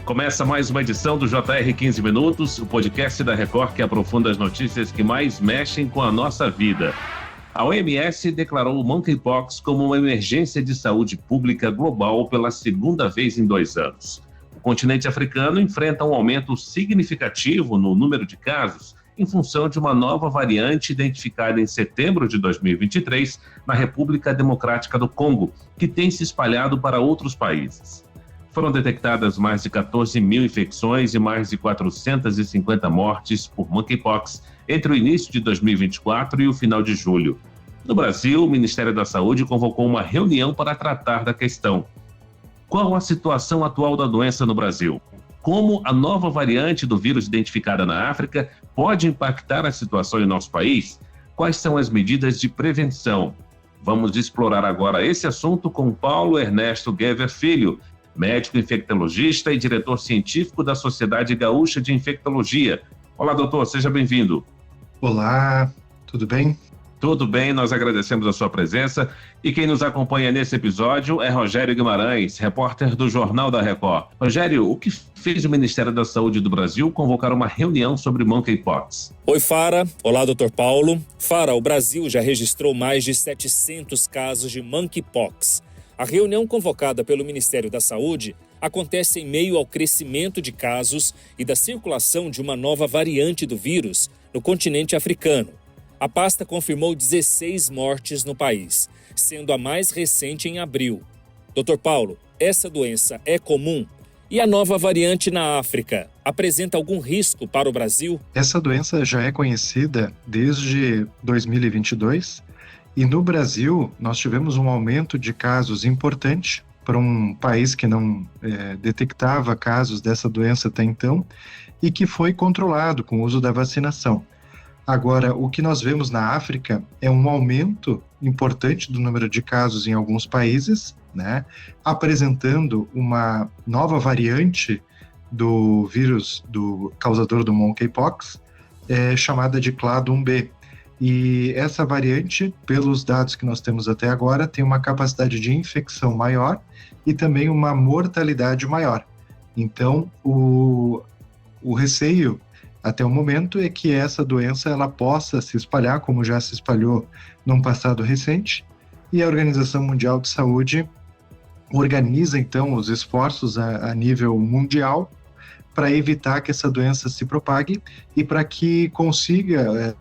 Começa mais uma edição do JR 15 Minutos, o podcast da Record que aprofunda as notícias que mais mexem com a nossa vida. A OMS declarou o Monkeypox como uma emergência de saúde pública global pela segunda vez em 2 anos. O continente africano enfrenta um aumento significativo no número de casos em função de uma nova variante identificada em setembro de 2023 na República Democrática do Congo, que tem se espalhado para outros países. Foram detectadas mais de 14 mil infecções e mais de 450 mortes por Monkeypox entre o início de 2024 e o final de julho. No Brasil, o Ministério da Saúde convocou uma reunião para tratar da questão. Qual a situação atual da doença no Brasil? Como a nova variante do vírus identificada na África pode impactar a situação em nosso país? Quais são as medidas de prevenção? Vamos explorar agora esse assunto com Paulo Ernesto Gever Filho, médico infectologista e diretor científico da Sociedade Gaúcha de Infectologia. Olá, doutor, seja bem-vindo. Olá, tudo bem? Tudo bem, nós agradecemos a sua presença. E quem nos acompanha nesse episódio é Rogério Guimarães, repórter do Jornal da Record. Rogério, o que fez o Ministério da Saúde do Brasil convocar uma reunião sobre Monkeypox? Oi, Fara. Olá, doutor Paulo. Fara, o Brasil já registrou mais de 700 casos de Monkeypox. A reunião convocada pelo Ministério da Saúde acontece em meio ao crescimento de casos e da circulação de uma nova variante do vírus no continente africano. A pasta confirmou 16 mortes no país, sendo a mais recente em abril. Dr. Paulo, essa doença é comum? E a nova variante na África apresenta algum risco para o Brasil? Essa doença já é conhecida desde 2022 e no Brasil nós tivemos um aumento de casos importante para um país que não detectava casos dessa doença até então e que foi controlado com o uso da vacinação. Agora, o que nós vemos na África é um aumento importante do número de casos em alguns países, né, apresentando uma nova variante do vírus do causador do Monkeypox, chamada de Clado 1B. E essa variante, pelos dados que nós temos até agora, tem uma capacidade de infecção maior e também uma mortalidade maior. Então, o receio até o momento é que essa doença ela possa se espalhar, como já se espalhou num passado recente, e a Organização Mundial de Saúde organiza então os esforços a nível mundial para evitar que essa doença se propague e para que consiga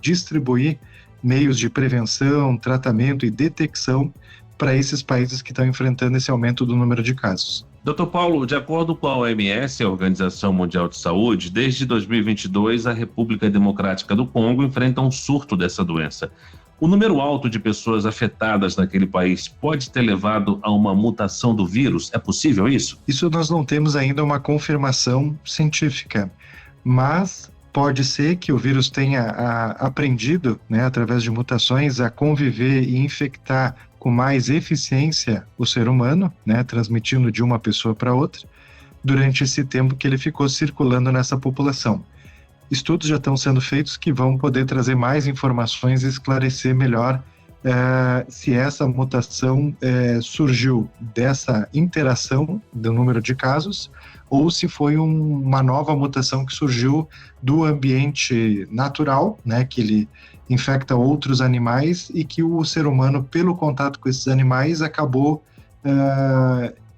distribuir meios de prevenção, tratamento e detecção para esses países que estão enfrentando esse aumento do número de casos. Dr. Paulo, de acordo com a OMS, a Organização Mundial de Saúde, desde 2022 a República Democrática do Congo enfrenta um surto dessa doença. O número alto de pessoas afetadas naquele país pode ter levado a uma mutação do vírus? É possível isso? Isso nós não temos ainda uma confirmação científica, mas pode ser que o vírus tenha aprendido, né, através de mutações, a conviver e infectar com mais eficiência o ser humano, né, transmitindo de uma pessoa para outra, durante esse tempo que ele ficou circulando nessa população. Estudos já estão sendo feitos que vão poder trazer mais informações e esclarecer melhor se essa mutação surgiu dessa interação do número de casos ou se foi uma nova mutação que surgiu do ambiente natural, né, que ele infecta outros animais e que o ser humano, pelo contato com esses animais, acabou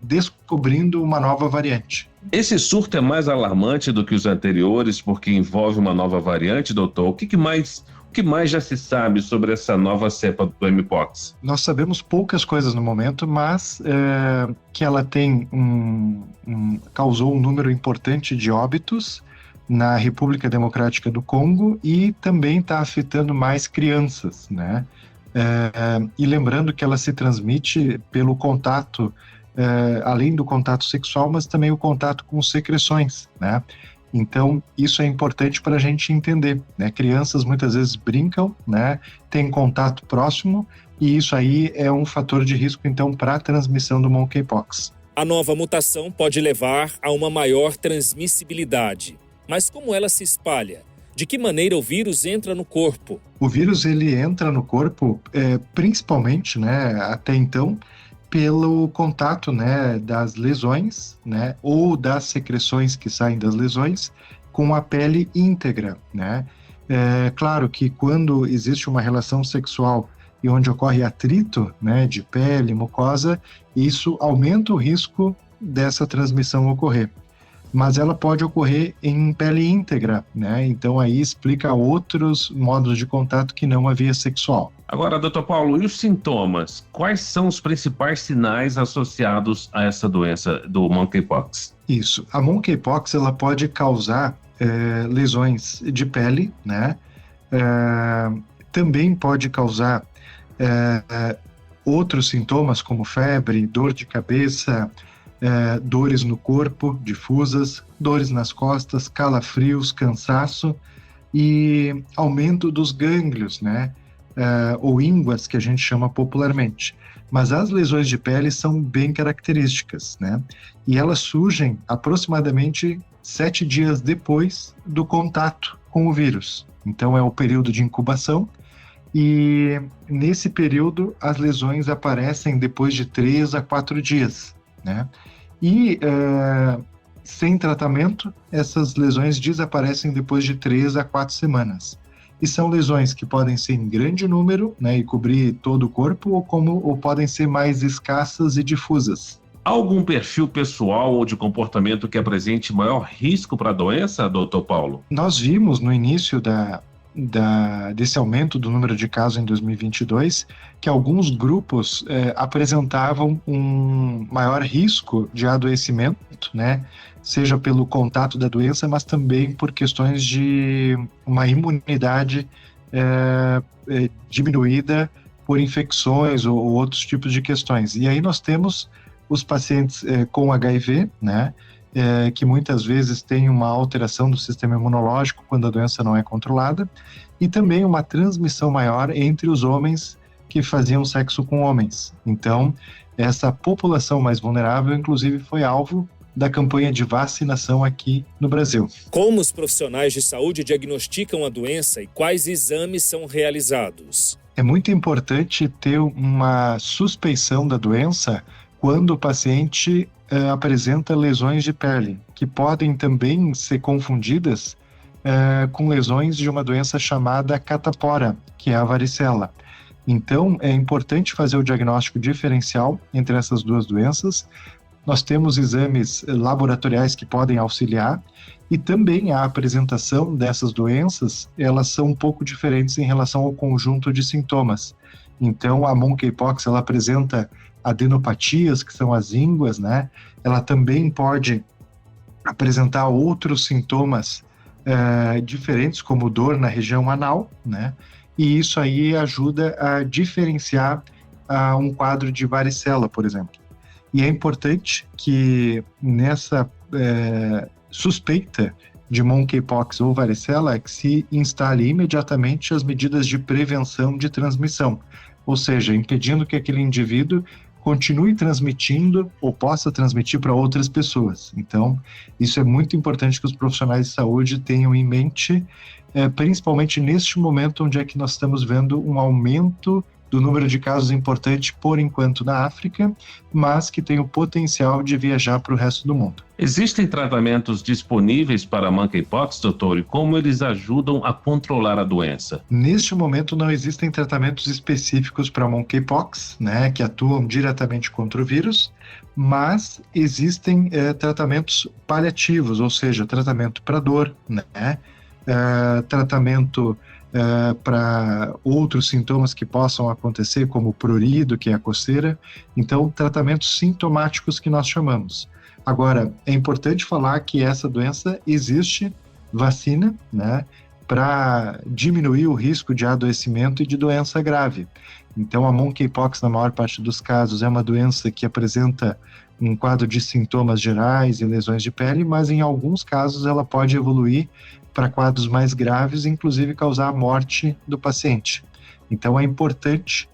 descobrindo uma nova variante. Esse surto é mais alarmante do que os anteriores porque envolve uma nova variante, doutor? O que mais já se sabe sobre essa nova cepa do Mpox? Nós sabemos poucas coisas no momento, mas que ela tem causou um número importante de óbitos na República Democrática do Congo e também está afetando mais crianças, né? E lembrando que ela se transmite pelo contato, além do contato sexual, mas também o contato com secreções, né? Então, isso é importante para a gente entender, né? Crianças muitas vezes brincam, né? Têm contato próximo e isso aí é um fator de risco, então, para a transmissão do Monkeypox. A nova mutação pode levar a uma maior transmissibilidade. Mas como ela se espalha? De que maneira o vírus entra no corpo? O vírus ele entra no corpo, principalmente, né, até então, pelo contato, né, das lesões, né, ou das secreções que saem das lesões com a pele íntegra, né. É claro que quando existe uma relação sexual e onde ocorre atrito, né, de pele, mucosa, isso aumenta o risco dessa transmissão ocorrer. Mas ela pode ocorrer em pele íntegra, né? Então aí explica outros modos de contato que não a via sexual. Agora, doutor Paulo, e os sintomas? Quais são os principais sinais associados a essa doença do monkeypox? Isso. A monkeypox, ela pode causar lesões de pele, né? Também pode causar outros sintomas como febre, dor de cabeça, dores no corpo difusas, dores nas costas, calafrios, cansaço e aumento dos gânglios, né? Ou ínguas, que a gente chama popularmente. Mas as lesões de pele são bem características, né? E elas surgem aproximadamente 7 dias depois do contato com o vírus. Então é o período de incubação e nesse período as lesões aparecem depois de 3 a 4 dias, né? E sem tratamento, essas lesões desaparecem depois de 3 a 4 semanas. E são lesões que podem ser em grande número, né, e cobrir todo o corpo, ou podem ser mais escassas e difusas. Há algum perfil pessoal ou de comportamento que apresente maior risco para a doença, doutor Paulo? Nós vimos no início desse aumento do número de casos em 2022 que alguns grupos apresentavam um maior risco de adoecimento, né? Seja pelo contato da doença, mas também por questões de uma imunidade diminuída por infecções ou outros tipos de questões. E aí nós temos os pacientes com HIV, né? Que muitas vezes têm uma alteração do sistema imunológico quando a doença não é controlada, e também uma transmissão maior entre os homens que faziam sexo com homens. Então, essa população mais vulnerável, inclusive, foi alvo da campanha de vacinação aqui no Brasil. Como os profissionais de saúde diagnosticam a doença e quais exames são realizados? É muito importante ter uma suspeição da doença quando o paciente apresenta lesões de pele, que podem também ser confundidas com lesões de uma doença chamada catapora, que é a varicela. Então, é importante fazer o diagnóstico diferencial entre essas duas doenças. Nós temos exames laboratoriais que podem auxiliar, e também a apresentação dessas doenças, elas são um pouco diferentes em relação ao conjunto de sintomas. Então, a monkeypox, ela apresenta adenopatias, que são as ínguas, né? Ela também pode apresentar outros sintomas diferentes, como dor na região anal, né? E isso aí ajuda a diferenciar um quadro de varicela, por exemplo. E é importante que nessa suspeita de monkeypox ou varicela que se instale imediatamente as medidas de prevenção de transmissão, ou seja, impedindo que aquele indivíduo continue transmitindo ou possa transmitir para outras pessoas. Então, isso é muito importante que os profissionais de saúde tenham em mente, principalmente neste momento onde é que nós estamos vendo um aumento do número de casos importante, por enquanto, na África, mas que tem o potencial de viajar para o resto do mundo. Existem tratamentos disponíveis para monkeypox, doutor, e como eles ajudam a controlar a doença? Neste momento não existem tratamentos específicos para monkeypox, né, que atuam diretamente contra o vírus, mas existem tratamentos paliativos, ou seja, tratamento para dor, né, tratamento para outros sintomas que possam acontecer, como o prurido, que é a coceira. Então, tratamentos sintomáticos que nós chamamos. Agora, é importante falar que essa doença existe vacina, né, para diminuir o risco de adoecimento e de doença grave. Então, a monkeypox, na maior parte dos casos, é uma doença que apresenta um quadro de sintomas gerais e lesões de pele, mas em alguns casos ela pode evoluir para quadros mais graves, inclusive causar a morte do paciente. Então é importante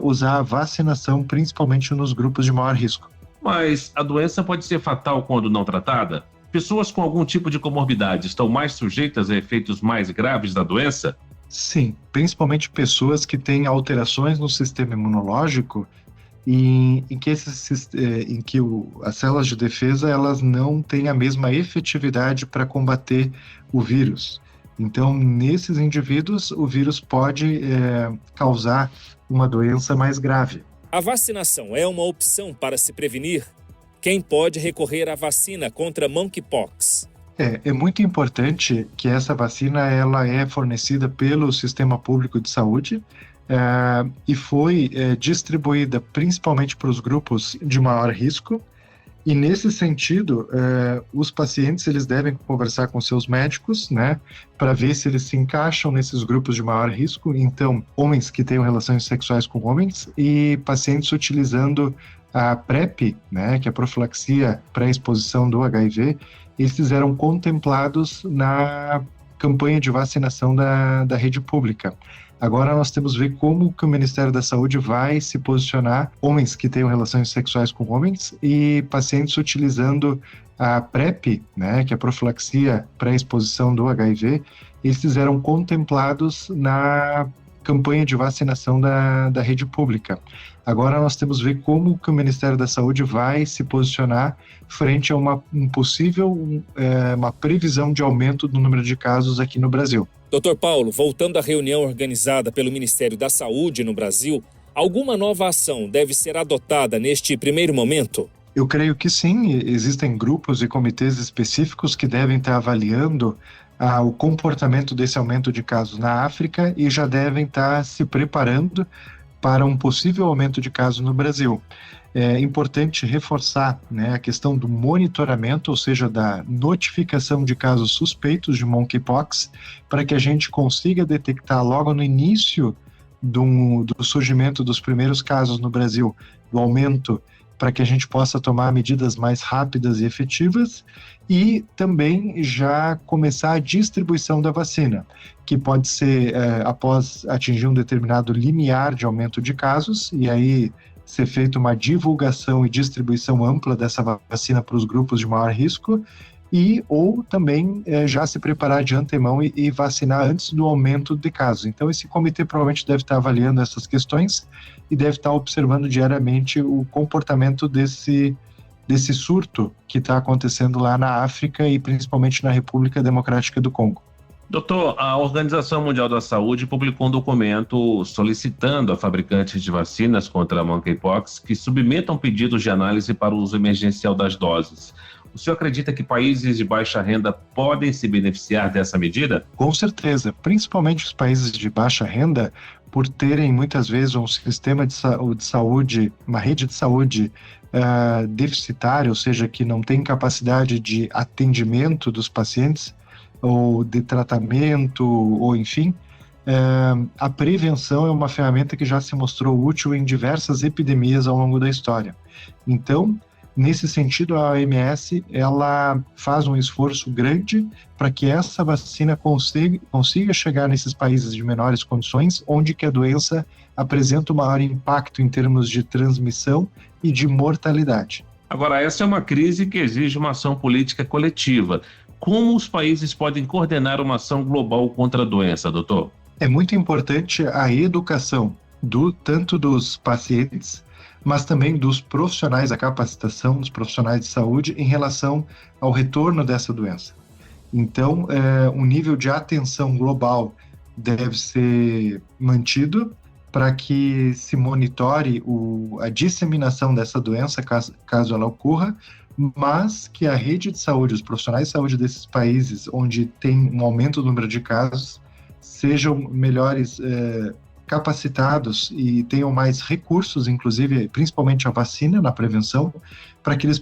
usar a vacinação, principalmente nos grupos de maior risco. Mas a doença pode ser fatal quando não tratada? Pessoas com algum tipo de comorbidade estão mais sujeitas a efeitos mais graves da doença? Sim, principalmente pessoas que têm alterações no sistema imunológico em que, as células de defesa elas não têm a mesma efetividade para combater o vírus. Então, nesses indivíduos, o vírus pode causar uma doença mais grave. A vacinação é uma opção para se prevenir? Quem pode recorrer à vacina contra monkeypox? É muito importante que essa vacina ela é fornecida pelo Sistema Público de Saúde e foi distribuída principalmente para os grupos de maior risco. E nesse sentido, os pacientes eles devem conversar com seus médicos, né, para ver se eles se encaixam nesses grupos de maior risco. Então, homens que tenham relações sexuais com homens e pacientes utilizando a PrEP, né, que é a profilaxia pré-exposição do HIV, eles eram contemplados na campanha de vacinação da rede pública. Agora nós temos que ver como que o Ministério da Saúde vai se posicionar, homens que tenham relações sexuais com homens e pacientes utilizando a PrEP, né, que é a profilaxia pré-exposição do HIV, eles eram contemplados na campanha de vacinação da rede pública. Agora nós temos que ver como que o Ministério da Saúde vai se posicionar frente a uma previsão de aumento do número de casos aqui no Brasil. Dr. Paulo, voltando à reunião organizada pelo Ministério da Saúde no Brasil, alguma nova ação deve ser adotada neste primeiro momento? Eu creio que sim, existem grupos e comitês específicos que devem estar avaliando o comportamento desse aumento de casos na África e já devem estar se preparando para um possível aumento de casos no Brasil. É importante reforçar, né, a questão do monitoramento, ou seja, da notificação de casos suspeitos de monkeypox, para que a gente consiga detectar logo no início do surgimento dos primeiros casos no Brasil, do aumento, para que a gente possa tomar medidas mais rápidas e efetivas e também já começar a distribuição da vacina, que pode ser após atingir um determinado limiar de aumento de casos, e aí ser feita uma divulgação e distribuição ampla dessa vacina para os grupos de maior risco, ou também já se preparar de antemão e vacinar antes do aumento de casos. Então esse comitê provavelmente deve estar avaliando essas questões e deve estar observando diariamente o comportamento desse surto que está acontecendo lá na África e principalmente na República Democrática do Congo. Doutor, a Organização Mundial da Saúde publicou um documento solicitando a fabricantes de vacinas contra a monkeypox que submetam pedidos de análise para o uso emergencial das doses. O senhor acredita que países de baixa renda podem se beneficiar dessa medida? Com certeza, principalmente os países de baixa renda, por terem muitas vezes um sistema de saúde, uma rede de saúde deficitária, ou seja, que não tem capacidade de atendimento dos pacientes, ou de tratamento, ou enfim, a prevenção é uma ferramenta que já se mostrou útil em diversas epidemias ao longo da história. Então, nesse sentido, a OMS ela faz um esforço grande para que essa vacina consiga chegar nesses países de menores condições, onde que a doença apresenta um maior impacto em termos de transmissão e de mortalidade. Agora, essa é uma crise que exige uma ação política coletiva. Como os países podem coordenar uma ação global contra a doença, doutor? É muito importante a educação, tanto dos pacientes, mas também dos profissionais, a capacitação dos profissionais de saúde em relação ao retorno dessa doença. Então, um nível de atenção global deve ser mantido para que se monitore a disseminação dessa doença, caso ela ocorra, mas que a rede de saúde, os profissionais de saúde desses países onde tem um aumento do número de casos, sejam melhores capacitados e tenham mais recursos, inclusive, principalmente a vacina na prevenção, para que eles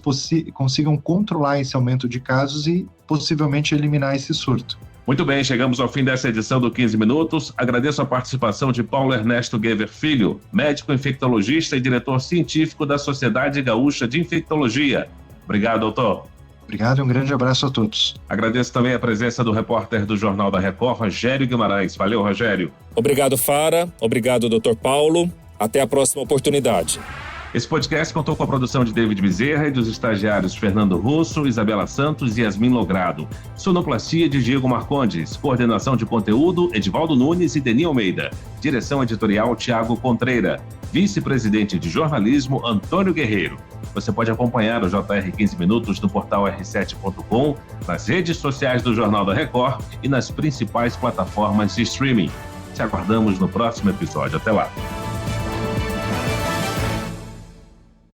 consigam controlar esse aumento de casos e possivelmente eliminar esse surto. Muito bem, chegamos ao fim dessa edição do 15 Minutos. Agradeço a participação de Paulo Ernesto Gever Filho, médico infectologista e diretor científico da Sociedade Gaúcha de Infectologia. Obrigado, doutor. Obrigado e um grande abraço a todos. Agradeço também a presença do repórter do Jornal da Record, Rogério Guimarães. Valeu, Rogério. Obrigado, Fara. Obrigado, Dr. Paulo. Até a próxima oportunidade. Esse podcast contou com a produção de David Bezerra e dos estagiários Fernando Russo, Isabela Santos e Yasmin Logrado. Sonoplastia de Diego Marcondes. Coordenação de conteúdo, Edivaldo Nunes e Deni Almeida. Direção editorial, Tiago Contreira. Vice-presidente de jornalismo, Antônio Guerreiro. Você pode acompanhar o JR 15 Minutos no portal r7.com, nas redes sociais do Jornal da Record e nas principais plataformas de streaming. Te aguardamos no próximo episódio. Até lá.